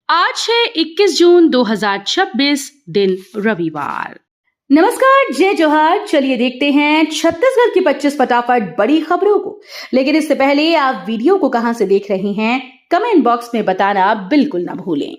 आज है 21 जून 2026 दिन रविवार। नमस्कार, जय जोहार। चलिए देखते हैं छत्तीसगढ़ की 25 फटाफट बड़ी खबरों को। लेकिन इससे पहले आप वीडियो को कहां से देख रहे हैं, कमेंट बॉक्स में बताना बिल्कुल ना भूलें।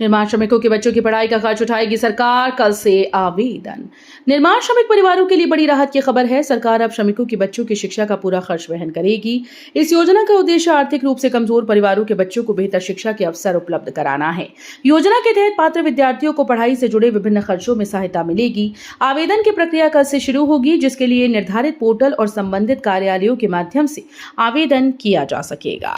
निर्माण श्रमिकों के बच्चों की पढ़ाई का खर्च उठाएगी सरकार, कल से आवेदन। निर्माण श्रमिक परिवारों के लिए बड़ी राहत की खबर है। सरकार अब श्रमिकों के बच्चों की शिक्षा का पूरा खर्च वहन करेगी। इस योजना का उद्देश्य आर्थिक रूप से कमजोर परिवारों के बच्चों को बेहतर शिक्षा के अवसर उपलब्ध कराना है। योजना के तहत पात्र विद्यार्थियों को पढ़ाई से जुड़े विभिन्न खर्चों में सहायता मिलेगी। आवेदन की प्रक्रिया कल से शुरू होगी, जिसके लिए निर्धारित पोर्टल और संबंधित कार्यालयों के माध्यम से आवेदन किया जा सकेगा।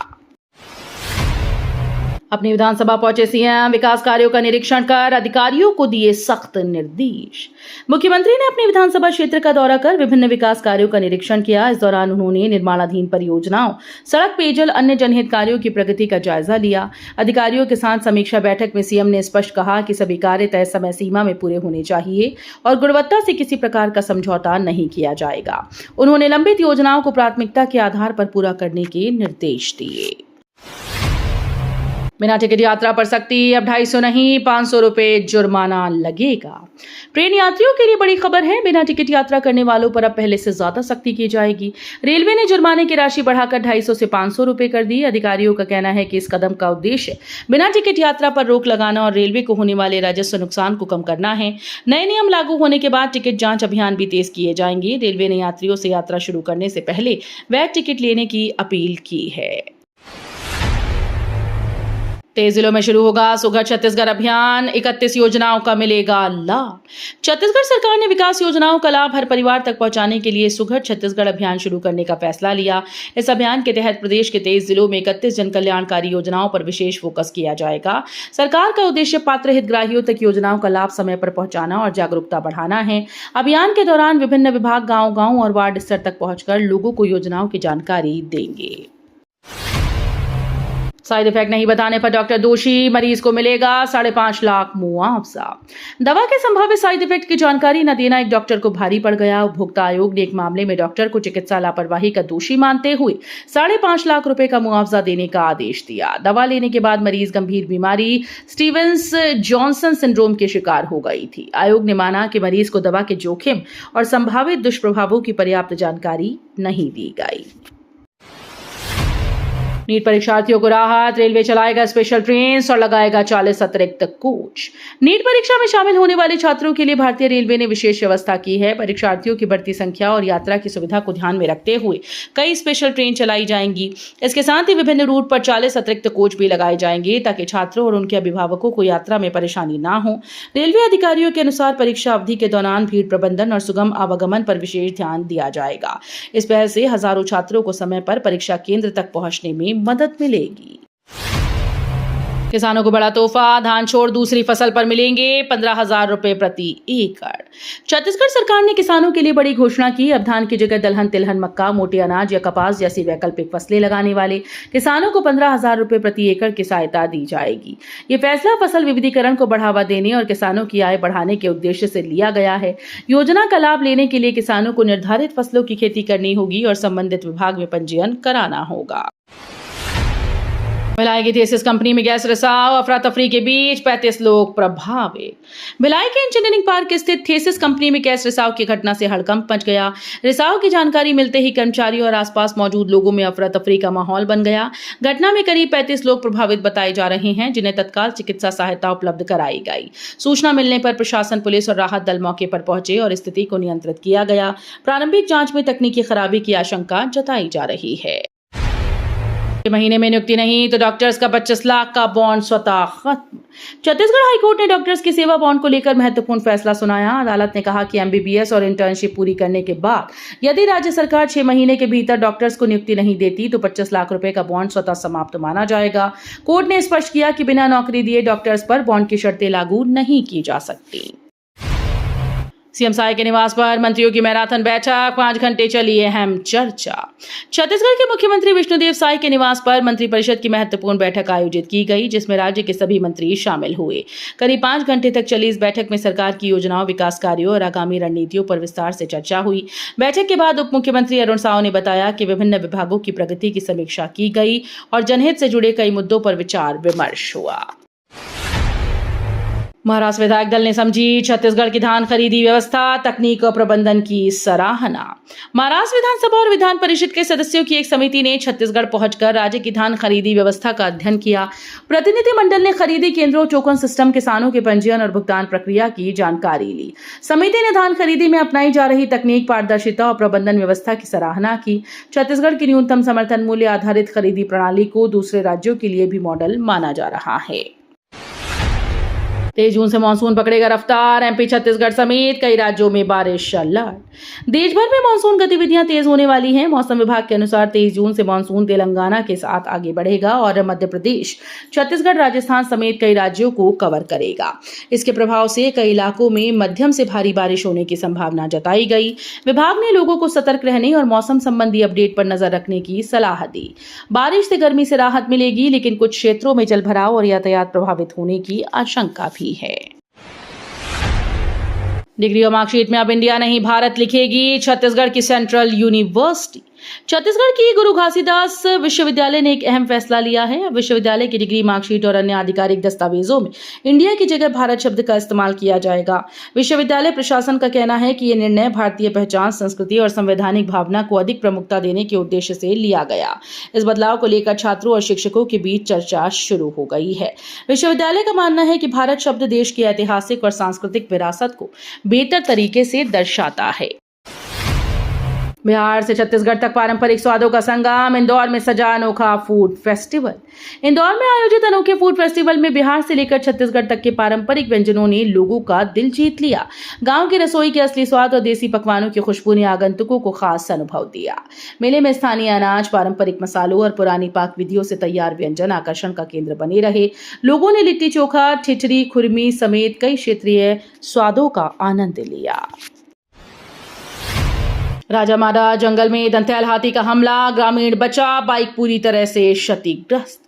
अपनी विधानसभा पहुंचे सीएम विकास कार्यों का निरीक्षण कर अधिकारियों को दिए सख्त निर्देश। मुख्यमंत्री ने अपने विधानसभा क्षेत्र का दौरा कर विभिन्न विकास कार्यों का निरीक्षण किया। इस दौरान उन्होंने निर्माणाधीन परियोजनाओं, सड़क, पेयजल, अन्य जनहित कार्यों की प्रगति का जायजा लिया। अधिकारियों के साथ समीक्षा बैठक में सीएम ने स्पष्ट कहा कि सभी कार्य तय समय सीमा में पूरे होने चाहिए और गुणवत्ता से किसी प्रकार का समझौता नहीं किया जाएगा। उन्होंने लंबित योजनाओं को प्राथमिकता के आधार पर पूरा करने के निर्देश दिए। बिना टिकट यात्रा पर सख्ती, अब 250 नहीं 500 रुपए जुर्माना लगेगा। ट्रेन यात्रियों के लिए बड़ी खबर है। बिना टिकट यात्रा करने वालों पर अब पहले से ज्यादा सख्ती की जाएगी। रेलवे ने जुर्माने की राशि बढ़ाकर 250 से 500 रुपए कर दी। अधिकारियों का कहना है कि इस कदम का उद्देश्य बिना टिकट यात्रा पर रोक लगाना और रेलवे को होने वाले राजस्व नुकसान को कम करना है। नए नियम लागू होने के बाद टिकट जांच अभियान भी तेज किए जाएंगे। रेलवे ने यात्रियों से यात्रा शुरू करने से पहले वैध टिकट लेने की अपील की है। 23 जिलों में शुरू होगा सुघड़ छत्तीसगढ़ अभियान, 31 योजनाओं का मिलेगा लाभ। छत्तीसगढ़ सरकार ने विकास योजनाओं का लाभ हर परिवार तक पहुंचाने के लिए सुघड़ छत्तीसगढ़ अभियान शुरू करने का फैसला लिया। इस अभियान के तहत प्रदेश के 23 जिलों में 31 जन कल्याणकारी योजनाओं पर विशेष फोकस किया जाएगा। सरकार का उद्देश्य पात्र हितग्राहियों तक योजनाओं का लाभ समय पर पहुंचाना और जागरूकता बढ़ाना है। अभियान के दौरान विभिन्न विभाग गांव-गांव और वार्ड स्तर तक पहुंचकर लोगों को योजनाओं की जानकारी देंगे। साइड इफेक्ट नहीं बताने पर डॉक्टर दोषी, मरीज को मिलेगा 5.5 लाख मुआवजा। दवा के संभावित साइड इफेक्ट की जानकारी न देना एक डॉक्टर को भारी पड़ गया। उपभोक्ता आयोग ने एक मामले में डॉक्टर को चिकित्सा लापरवाही का दोषी मानते हुए 5.5 लाख रुपए का मुआवजा देने का आदेश दिया। दवा लेने के बाद मरीज गंभीर बीमारी स्टीवेंस जॉनसन सिंड्रोम के शिकार हो गई थी। आयोग ने माना कि मरीज को दवा के जोखिम और संभावित दुष्प्रभावों की पर्याप्त जानकारी नहीं दी गई। नीट परीक्षार्थियों को राहत, रेलवे चलाएगा स्पेशल ट्रेन और लगाएगा 40 अतिरिक्त कोच। नीट परीक्षा में शामिल होने वाले छात्रों के लिए भारतीय रेलवे ने विशेष व्यवस्था की है। परीक्षार्थियों की बढ़ती संख्या और यात्रा की सुविधा को ध्यान में रखते हुए कई स्पेशल ट्रेन चलाई जाएंगी। इसके साथ ही विभिन्न रूट पर 40 अतिरिक्त कोच भी लगाए जाएंगे ताकि छात्रों और उनके अभिभावकों को यात्रा में परेशानी ना हो। रेलवे अधिकारियों के अनुसार परीक्षा अवधि के दौरान भीड़ प्रबंधन और सुगम आवागमन पर विशेष ध्यान दिया जाएगा। इस पहल से हजारों छात्रों को समय पर परीक्षा केंद्र तक पहुंचने में मदद मिलेगी। किसानों को बड़ा तोहफा, धान छोड़ दूसरी फसल पर मिलेंगे 15,000 रुपए प्रति एकड़। छत्तीसगढ़ सरकार ने किसानों के लिए बड़ी घोषणा की। अब धान की जगह दलहन, तिलहन, मक्का, मोटे अनाज या कपास जैसी वैकल्पिक फसलें लगाने वाले किसानों को 15,000 रुपए प्रति एकड़ की सहायता दी जाएगी। ये फैसला फसल विविधीकरण को बढ़ावा देने और किसानों की आय बढ़ाने के उद्देश्य से लिया गया है। योजना का लाभ लेने के लिए किसानों को निर्धारित फसलों की खेती करनी होगी और संबंधित विभाग में पंजीयन कराना होगा। भिलाई की थेसिस कंपनी में गैस रिसाव, अफरा तफरी के बीच 35 लोग प्रभावित। भिलाई के इंजीनियरिंग पार्क स्थित थेसिस कंपनी में गैस रिसाव की घटना से हड़कंप मच गया। रिसाव की जानकारी मिलते ही कर्मचारियों और आसपास मौजूद लोगों में अफरा तफरी का माहौल बन गया। घटना में करीब 35 लोग प्रभावित बताए जा रहे हैं, जिन्हें तत्काल चिकित्सा सहायता उपलब्ध कराई गई। सूचना मिलने पर प्रशासन, पुलिस और राहत दल मौके पर पहुंचे और स्थिति को नियंत्रित किया गया। प्रारंभिक जांच में तकनीकी खराबी की आशंका जताई जा रही है। महीने में नियुक्ति नहीं तो डॉक्टर्स का 25 लाख का बॉन्ड स्वतः खत्म। छत्तीसगढ़ हाईकोर्ट ने डॉक्टर्स की सेवा बॉन्ड को लेकर महत्वपूर्ण फैसला सुनाया। अदालत ने कहा कि एमबीबीएस और इंटर्नशिप पूरी करने के बाद यदि राज्य सरकार 6 महीने के भीतर डॉक्टर्स को नियुक्ति नहीं देती तो 25 लाख रुपए का बॉन्ड स्वतः समाप्त माना जाएगा। कोर्ट ने स्पष्ट किया कि बिना नौकरी दिए डॉक्टर्स पर बॉन्ड की शर्तें लागू नहीं की जा सकती। सीएम साय के निवास पर मंत्रियों की मैराथन बैठक, 5 घंटे चली अहम चर्चा। छत्तीसगढ़ के मुख्यमंत्री विष्णुदेव साय के निवास पर मंत्रिपरिषद की महत्वपूर्ण बैठक आयोजित की गई, जिसमें राज्य के सभी मंत्री शामिल हुए। करीब 5 घंटे तक चली इस बैठक में सरकार की योजनाओं, विकास कार्यों और आगामी रणनीतियों पर विस्तार से चर्चा हुई। बैठक के बाद उप मुख्यमंत्री अरुण साव ने बताया कि विभिन्न विभागों की प्रगति की समीक्षा की गई और जनहित से जुड़े कई मुद्दों पर विचार विमर्श हुआ। महाराष्ट्र विधायक दल ने समझी छत्तीसगढ़ की धान खरीदी व्यवस्था, तकनीक और प्रबंधन की सराहना। महाराष्ट्र विधानसभा और विधान परिषद के सदस्यों की एक समिति ने छत्तीसगढ़ पहुंचकर राज्य की धान खरीदी व्यवस्था का अध्ययन किया। प्रतिनिधिमंडल ने खरीदी केंद्रों, टोकन सिस्टम, किसानों के पंजीयन और भुगतान प्रक्रिया की जानकारी ली। समिति ने धान खरीदी में अपनाई जा रही तकनीक, पारदर्शिता और प्रबंधन व्यवस्था की सराहना की। छत्तीसगढ़ की न्यूनतम समर्थन मूल्य आधारित खरीदी प्रणाली को दूसरे राज्यों के लिए भी मॉडल माना जा रहा है। 23 जून से मानसून पकड़ेगा रफ्तार, एमपी, छत्तीसगढ़ समेत कई राज्यों में बारिश अलर्ट। देश भर में मानसून गतिविधियां तेज होने वाली हैं। मौसम विभाग के अनुसार 23 जून से मानसून तेलंगाना के साथ आगे बढ़ेगा और मध्य प्रदेश, छत्तीसगढ़, राजस्थान समेत कई राज्यों को कवर करेगा। इसके प्रभाव से कई इलाकों में मध्यम से भारी बारिश होने की संभावना जताई गई। विभाग ने लोगों को सतर्क रहने और मौसम संबंधी अपडेट पर नजर रखने की सलाह दी। बारिश से गर्मी से राहत मिलेगी, लेकिन कुछ क्षेत्रों में जलभराव और यातायात प्रभावित होने की आशंका भी है। डिग्री और मार्कशीट में अब इंडिया नहीं भारत लिखेगी छत्तीसगढ़ की सेंट्रल यूनिवर्सिटी। छत्तीसगढ़ की गुरु घासीदास विश्वविद्यालय ने एक अहम फैसला लिया है। अब विश्वविद्यालय की डिग्री, मार्कशीट और अन्य आधिकारिक दस्तावेजों में इंडिया की जगह भारत शब्द का इस्तेमाल किया जाएगा। विश्वविद्यालय प्रशासन का कहना है कि यह निर्णय भारतीय पहचान, संस्कृति और संवैधानिक भावना को अधिक प्रमुखता देने के उद्देश्य से लिया गया। इस बदलाव को लेकर छात्रों और शिक्षकों के बीच चर्चा शुरू हो गई है। विश्वविद्यालय का मानना है कि भारत शब्द देश की ऐतिहासिक और सांस्कृतिक विरासत को बेहतर तरीके से दर्शाता है। बिहार से छत्तीसगढ़ तक पारंपरिक स्वादों का संगम, इंदौर में सजा अनोखा फूड फेस्टिवल। इंदौर में आयोजित अनोखे फूड फेस्टिवल में बिहार से लेकर छत्तीसगढ़ तक के पारंपरिक व्यंजनों ने लोगों का दिल जीत लिया। गांव की रसोई के असली स्वाद और देसी पकवानों की खुशबू ने आगंतुकों को खास अनुभव दिया। मेले में स्थानीय अनाज, पारंपरिक मसालों और पुरानी पाक विधियों से तैयार व्यंजन आकर्षण का केंद्र बने रहे। लोगों ने लिट्टी चोखा, ठिठरी, खुरमी समेत कई क्षेत्रीय स्वादों का आनंद लिया। राजामारा जंगल में दंतैल हाथी का हमला, ग्रामीण बचा, बाइक पूरी तरह से क्षतिग्रस्त।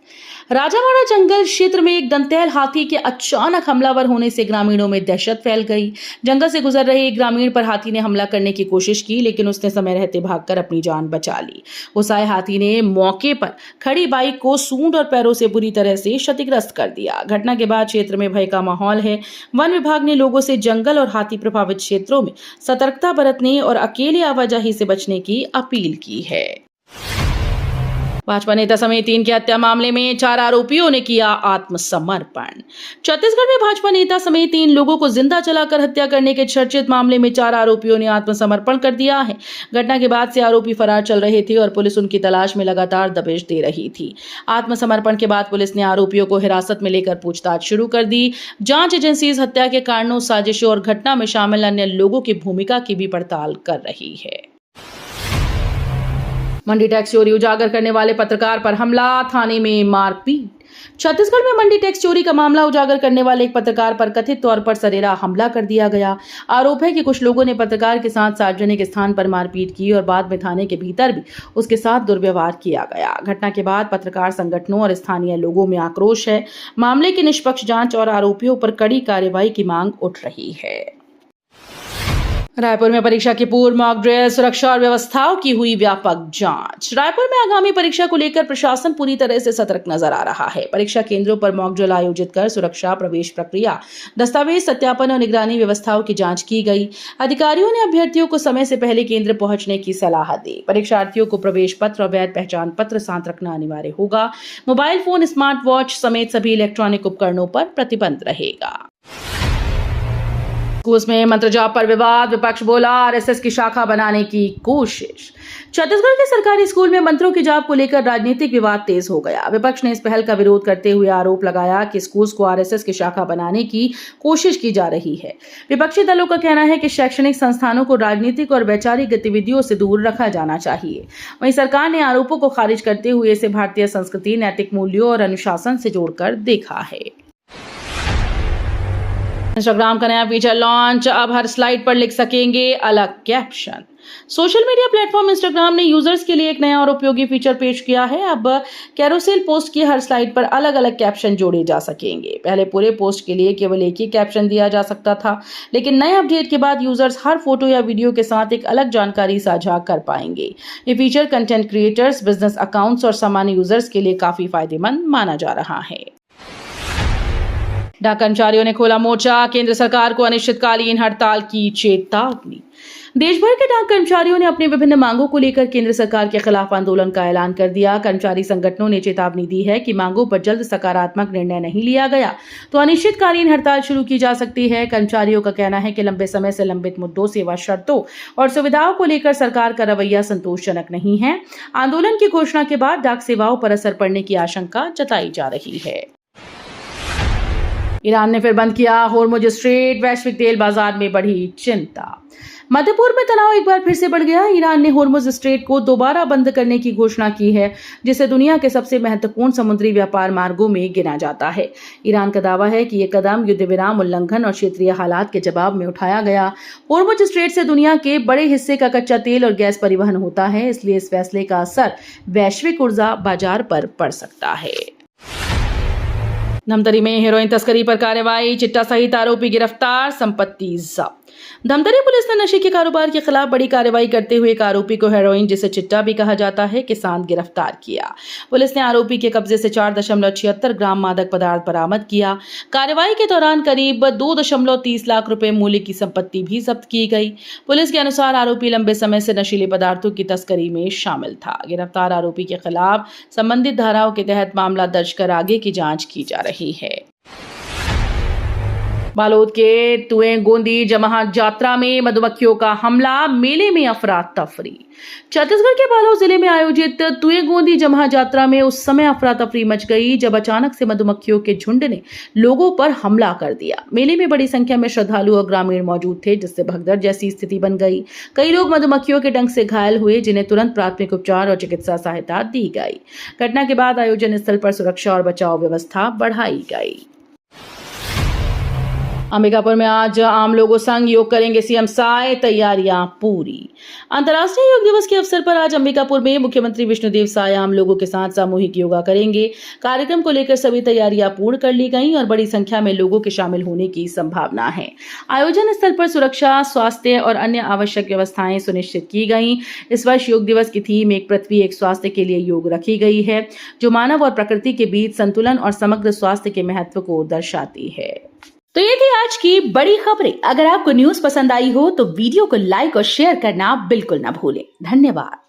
राजामारा जंगल क्षेत्र में एक दंतैल हाथी के अचानक हमलावर होने से ग्रामीणों में दहशत फैल गई। जंगल से गुजर रहे एक ग्रामीण पर हाथी ने हमला करने की कोशिश की, लेकिन उसने समय रहते भागकर अपनी जान बचा ली। गुस्साए हाथी ने मौके पर खड़ी बाइक को सूंड और पैरों से बुरी तरह से क्षतिग्रस्त कर दिया। घटना के बाद क्षेत्र में भय का माहौल है। वन विभाग ने लोगों से जंगल और हाथी प्रभावित क्षेत्रों में सतर्कता बरतने और अकेले आवाजाही से बचने की अपील की है। भाजपा नेता समेत 3 की हत्या मामले में 4 आरोपियों ने किया आत्मसमर्पण। छत्तीसगढ़ में भाजपा नेता समेत 3 लोगों को जिंदा जलाकर हत्या करने के चर्चित मामले में 4 आरोपियों ने आत्मसमर्पण कर दिया है। घटना के बाद से आरोपी फरार चल रहे थे और पुलिस उनकी तलाश में लगातार दबिश दे रही थी। आत्मसमर्पण के बाद पुलिस ने आरोपियों को हिरासत में लेकर पूछताछ शुरू कर दी। जांच एजेंसी इस हत्या के कारणों, साजिशों और घटना में शामिल अन्य लोगों की भूमिका की भी पड़ताल कर रही है। मंडी टैक्स चोरी उजागर करने वाले पत्रकार पर हमला, थाने में मारपीट। छत्तीसगढ़ में मंडी टैक्स चोरी का मामला उजागर करने वाले एक पत्रकार पर कथित तौर पर सरेरा हमला कर दिया गया। आरोप है कि कुछ लोगों ने पत्रकार के साथ सार्वजनिक स्थान पर मारपीट की और बाद में थाने के भीतर भी उसके साथ दुर्व्यवहार किया गया। घटना के बाद पत्रकार संगठनों और स्थानीय लोगों में आक्रोश है। मामले की निष्पक्ष जांच और आरोपियों पर कड़ी कार्रवाई की मांग उठ रही है। रायपुर में परीक्षा के पूर्व मॉक ड्रिल, सुरक्षा और व्यवस्थाओं की हुई व्यापक जांच। रायपुर में आगामी परीक्षा को लेकर प्रशासन पूरी तरह से सतर्क नजर आ रहा है। परीक्षा केंद्रों पर मॉक ड्रिल आयोजित कर सुरक्षा, प्रवेश प्रक्रिया, दस्तावेज सत्यापन और निगरानी व्यवस्थाओं की जांच की गई। अधिकारियों ने अभ्यर्थियों को समय से पहले केंद्र पहुंचने की सलाह दी। परीक्षार्थियों को प्रवेश पत्र और वैध पहचान पत्र साथ रखना अनिवार्य होगा। मोबाइल फोन, स्मार्ट वॉच समेत सभी इलेक्ट्रॉनिक उपकरणों पर प्रतिबंध रहेगा। स्कूल में मंत्र जाप पर विवाद, विपक्ष बोला आरएसएस की शाखा बनाने की कोशिश। छत्तीसगढ़ के सरकारी स्कूल में मंत्रों की जाप को लेकर राजनीतिक विवाद तेज हो गया। विपक्ष ने इस पहल का विरोध करते हुए आरोप लगाया कि स्कूल को आरएसएस की शाखा बनाने की कोशिश की जा रही है। विपक्षी दलों का कहना है कि शैक्षणिक संस्थानों को राजनीतिक और वैचारिक गतिविधियों से दूर रखा जाना चाहिए। वहीं सरकार ने आरोपों को खारिज करते हुए इसे भारतीय संस्कृति, नैतिक मूल्यों और अनुशासन से जोड़कर देखा है। इंस्टाग्राम का नया फीचर लॉन्च। अब हर स्लाइड पर लिख सकेंगे अलग caption. Social media platform Instagram ने यूजर्स के लिए एक नया और उपयोगी फीचर पेश किया है। अब कैरोसेल पोस्ट की हर स्लाइड पर अलग अलग कैप्शन जोड़े जा सकेंगे। पहले पूरे पोस्ट के लिए केवल एक ही कैप्शन दिया जा सकता था, लेकिन नए अपडेट के बाद यूजर्स हर फोटो या वीडियो के साथ एक अलग जानकारी साझा कर पाएंगे। ये feature content creators, business accounts और सामान्य यूजर्स के लिए काफी फायदेमंद माना जा रहा है। डाक कर्मचारियों ने खोला मोर्चा। केंद्र सरकार को अनिश्चितकालीन हड़ताल की चेतावनी। देश भर के डाक कर्मचारियों ने अपनी विभिन्न मांगों को लेकर केंद्र सरकार के खिलाफ आंदोलन का ऐलान कर दिया। कर्मचारी संगठनों ने चेतावनी दी है कि मांगों पर जल्द सकारात्मक निर्णय नहीं लिया गया तो अनिश्चितकालीन हड़ताल शुरू की जा सकती है। कर्मचारियों का कहना है कि लंबे समय से लंबित मुद्दों, सेवा शर्तों और सुविधाओं को लेकर सरकार का रवैया संतोषजनक नहीं है। आंदोलन की घोषणा के बाद डाक सेवाओं पर असर पड़ने की आशंका जताई जा रही है। ईरान ने फिर बंद किया होर्मुज स्ट्रेट। वैश्विक तेल बाजार में बढ़ी चिंता। मध्य पूर्व में तनाव एक बार फिर से बढ़ गया। ईरान ने होर्मुज स्ट्रेट को दोबारा बंद करने की घोषणा की है, जिसे दुनिया के सबसे महत्वपूर्ण समुद्री व्यापार मार्गों में गिना जाता है। ईरान का दावा है कि यह कदम युद्ध विराम उल्लंघन और क्षेत्रीय हालात के जवाब में उठाया गया। होर्मुज स्ट्रेट से दुनिया के बड़े हिस्से का कच्चा तेल और गैस परिवहन होता है, इसलिए इस फैसले का असर वैश्विक ऊर्जा बाजार पर पड़ सकता है। धमतरी में हेरोइन तस्करी पर कार्रवाई। चिट्टा सहित आरोपी गिरफ्तार, संपत्ति जब्त। धमतरी पुलिस ने नशे के कारोबार के खिलाफ बड़ी कार्रवाई करते हुए एक आरोपी को हेरोइन, जिसे चिट्टा भी कहा जाता है, के साथ गिरफ्तार किया। पुलिस ने आरोपी के कब्जे से 4.76 ग्राम मादक पदार्थ बरामद किया। कार्रवाई के दौरान करीब 2.30 लाख रुपए मूल्य की संपत्ति भी जब्त की गई। पुलिस के अनुसार आरोपी लंबे समय से नशीले पदार्थों की तस्करी में शामिल था। गिरफ्तार आरोपी के खिलाफ संबंधित धाराओं के तहत मामला दर्ज कर आगे की जांच की जा रही है। बालोद के तुएं गोंदी जमात जात्रा में मधुमक्खियों का हमला, मेले में अफरा तफरी। छत्तीसगढ़ के बालोद जिले में आयोजित तुएं गोंदी जमात जात्रा में उस समय अफरा तफरी मच गई जब अचानक से मधुमक्खियों के झुंड ने लोगों पर हमला कर दिया। मेले में बड़ी संख्या में श्रद्धालु और ग्रामीण मौजूद थे, जिससे भगदड़ जैसी स्थिति बन गई। कई लोग मधुमक्खियों के डंक से घायल हुए, जिन्हें तुरंत प्राथमिक उपचार और चिकित्सा सहायता दी गई। घटना के बाद आयोजन स्थल पर सुरक्षा और बचाव व्यवस्था बढ़ाई गई। अंबिकापुर में आज आम लोगों संग योग करेंगे सीएम साय, तैयारियां पूरी। अंतर्राष्ट्रीय योग दिवस के अवसर पर आज अंबिकापुर में मुख्यमंत्री विष्णुदेव साय आम लोगों के साथ सामूहिक योगा करेंगे। कार्यक्रम को लेकर सभी तैयारियां पूर्ण कर ली गई और बड़ी संख्या में लोगों के शामिल होने की संभावना है। आयोजन स्थल पर सुरक्षा, स्वास्थ्य और अन्य आवश्यक व्यवस्थाएं सुनिश्चित की गई। इस वर्ष योग दिवस की थीम एक पृथ्वी एक स्वास्थ्य के लिए योग रखी गई है, जो मानव और प्रकृति के बीच संतुलन और समग्र स्वास्थ्य के महत्व को दर्शाती है। तो ये थी आज की बड़ी खबरें। अगर आपको न्यूज पसंद आई हो तो वीडियो को लाइक और शेयर करना बिल्कुल ना भूलें। धन्यवाद।